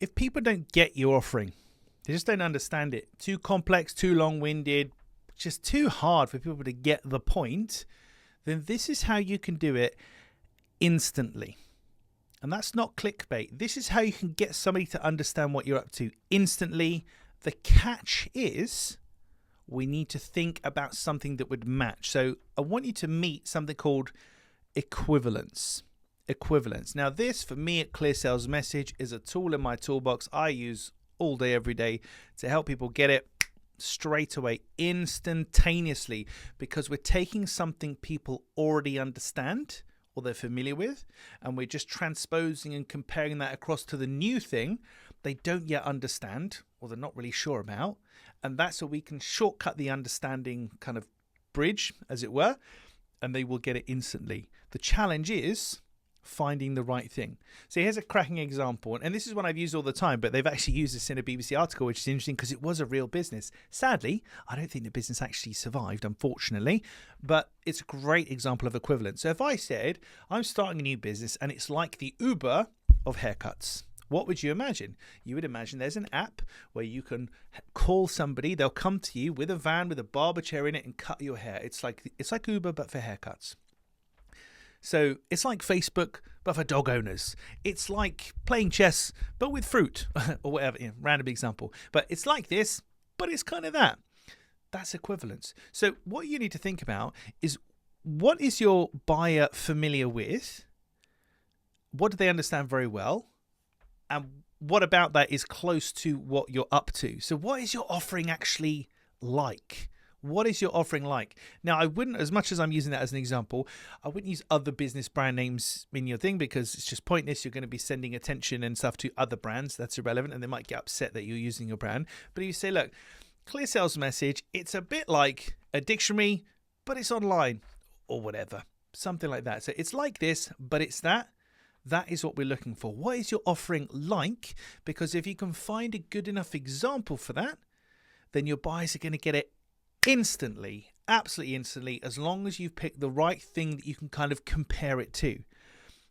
if people don't get your offering, they just don't understand it, too complex, too long-winded, just too hard for people to get the point, then this is how you can do it instantly. And that's not clickbait. This is how you can get somebody to understand what you're up to instantly. The catch is we need to think about something that would match. So I want you to meet something called equivalence. Now this, for me at Clear Sales Message, is a tool in my toolbox I use all day, every day to help people get it straight away, instantaneously, because we're taking something people already understand or they're familiar with, and we're just transposing and comparing that across to the new thing they don't yet understand or they're not really sure about. And that's so we can shortcut the understanding kind of bridge, as it were, and they will get it instantly. The challenge is finding the right thing. So here's a cracking example, and this is one I've used all the time, but they've actually used this in a BBC article, which is interesting because it was a real business. Sadly, I don't think the business actually survived, unfortunately, but it's a great example of equivalence. So if I said, I'm starting a new business and it's like the Uber of haircuts, what would you imagine? You would imagine there's an app where you can call somebody, they'll come to you with a van with a barber chair in it and cut your hair. It's like Uber, but for haircuts. So it's like Facebook, but for dog owners. It's like playing chess, but with fruit or whatever, random example. But it's like this, but it's kind of that. That's equivalence. So what you need to think about is, what is your buyer familiar with? What do they understand very well? And what about that is close to what you're up to? So what is your offering actually like? What is your offering like? Now, I wouldn't, as much as I'm using that as an example, I wouldn't use other business brand names in your thing because it's just pointless. You're going to be sending attention and stuff to other brands. That's irrelevant, and they might get upset that you're using your brand. But if you say, look, Clear Sales Message, it's a bit like a dictionary, but it's online or whatever, something like that. So it's like this, but it's that. That is what we're looking for. What is your offering like? Because if you can find a good enough example for that, then your buyers are going to get it instantly, absolutely instantly, as long as you've picked the right thing that you can kind of compare it to.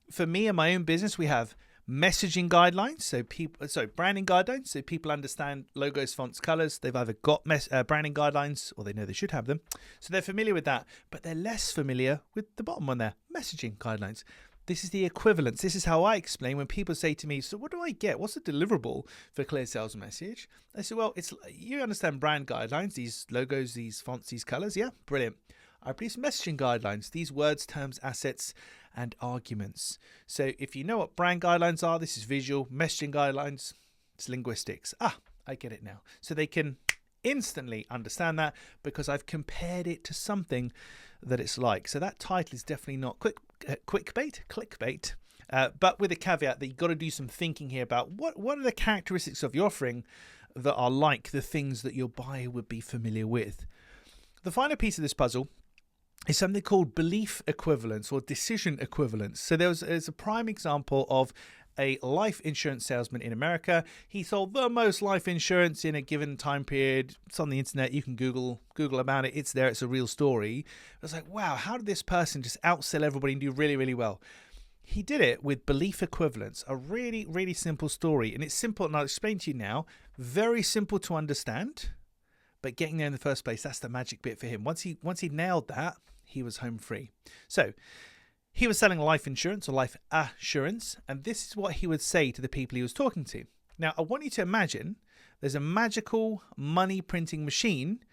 For me and my own business, we have messaging guidelines, branding guidelines, so people understand logos, fonts, colors. They've either got branding guidelines or they know they should have them, so they're familiar with that, but they're less familiar with the bottom one there, messaging guidelines. This is the equivalence. This is how I explain when people say to me, so what do I get? What's the deliverable for Clear Sales Message? I say, well, you understand brand guidelines, these logos, these fonts, these colors. Yeah, brilliant. I produce messaging guidelines, these words, terms, assets, and arguments. So if you know what brand guidelines are, this is visual. Messaging guidelines, it's linguistics. I get it now. So they can instantly understand that because I've compared it to something that it's like. So that title is definitely not clickbait, but with a caveat that you've got to do some thinking here about what are the characteristics of your offering that are like the things that your buyer would be familiar with. The final piece of this puzzle is something called belief equivalence or decision equivalence. So there's a prime example of a life insurance salesman in America. He sold the most life insurance in a given time period. It's on the internet. You can Google about it. It's there. It's a real story. I was like, wow, how did this person just outsell everybody and do really, really well? He did it with belief equivalence, a really, really simple story. And it's simple, and I'll explain to you now. Very simple to understand, but getting there in the first place, that's the magic bit for him. Once he nailed that, he was home free. So he was selling life insurance or life assurance, and this is what he would say to the people he was talking to. Now, I want you to imagine there's a magical money printing machine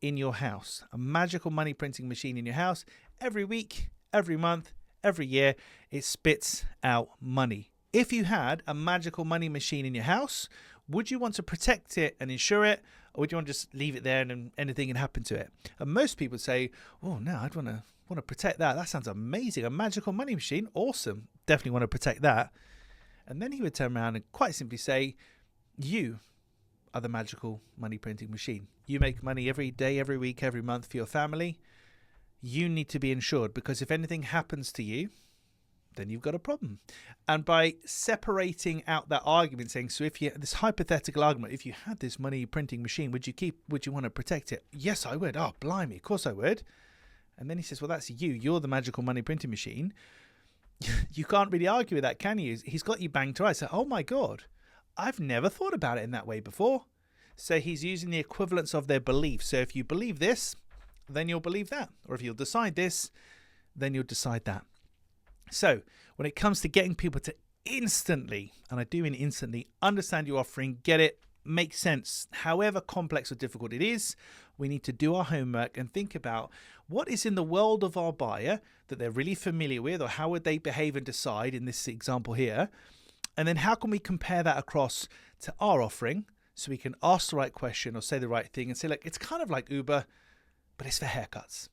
in your house. A magical money printing machine in your house. Every week, every month, every year, it spits out money. If you had a magical money machine in your house, would you want to protect it and insure it, or would you want to just leave it there and anything can happen to it? And most people say, oh, no, I'd want to protect that. That sounds amazing. A magical money machine. Awesome. Definitely want to protect that. And then he would turn around and quite simply say, you are the magical money printing machine. You make money every day, every week, every month for your family. You need to be insured because if anything happens to you, then you've got a problem. And by separating out that argument, saying, so if you, this hypothetical argument, if you had this money printing machine, would you want to protect it? Yes, I would. Oh, blimey. Of course I would. And then he says, well, that's you. You're the magical money printing machine. You can't really argue with that, can you? He's got you banged to rights. So, oh my God, I've never thought about it in that way before. So he's using the equivalence of their belief. So if you believe this, then you'll believe that. Or if you'll decide this, then you'll decide that. So when it comes to getting people to instantly, and I do mean instantly, understand your offering, get it, make sense, however complex or difficult it is, we need to do our homework and think about what is in the world of our buyer that they're really familiar with, or how would they behave and decide in this example here. And then how can we compare that across to our offering so we can ask the right question or say the right thing and say, look, it's kind of like Uber, but it's for haircuts.